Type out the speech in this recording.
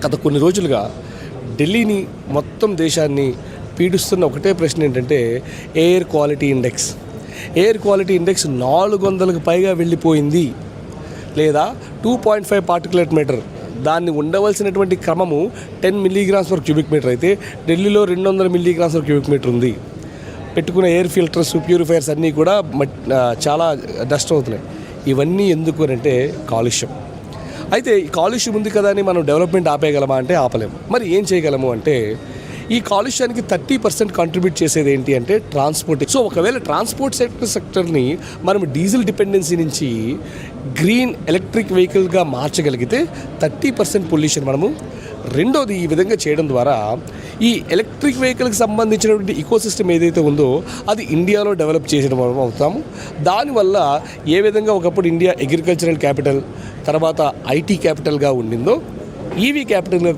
గత కొన్ని రోజులుగా ఢిల్లీని మొత్తం దేశాన్ని పీడిస్తున్న ఒకటే ప్రశ్న ఏంటంటే air quality index. Air quality index 400కు పైగా వెళ్ళిపోయింది, లేదా 2.5 పార్టికులేట్ మీటర్. దాన్ని ఉండవలసినటువంటి క్రమము 10 మిల్లీగ్రామ్స్ పర్ క్యూబిక్ మీటర్ అయితే ఢిల్లీలో 200 మిల్లీగ్రామ్స్ పర్ క్యూబిక్ మీటర్ ఉంది. పెట్టుకున్న ఎయిర్ ఫిల్టర్స్, ప్యూరిఫైయర్స్ అన్నీ కూడా చాలా డస్ట్ అవుతున్నాయి. ఇవన్నీ ఎందుకు అంటే కాలుష్యం. అయితే ఈ కాలుష్యం ఉంది కదా అని మనం డెవలప్మెంట్ ఆపేయగలమా అంటే ఆపలేము. మరి ఏం చేయగలము అంటే ఈ కాలుష్యానికి 30% కంట్రిబ్యూట్ చేసేది ఏంటి అంటే ట్రాన్స్పోర్ట్. సో ఒకవేళ ట్రాన్స్పోర్ట్ సెక్టర్ని మనం డీజిల్ డిపెండెన్సీ నుంచి గ్రీన్ ఎలక్ట్రిక్ వెహికల్గా మార్చగలిగితే 30% పొల్యూషన్ మనము. రెండోది, ఈ విధంగా చేయడం ద్వారా ఈ ఎలక్ట్రిక్ వెహికల్కి సంబంధించినటువంటి ఈకోసిస్టమ్ ఏదైతే ఉందో అది ఇండియాలో డెవలప్ చేయడం అవుతాము. దానివల్ల ఏ విధంగా ఒకప్పుడు ఇండియా అగ్రికల్చరల్ క్యాపిటల్, తర్వాత ఐటీ క్యాపిటల్గా ఉండిందో ఈవీ క్యాపిటల్గా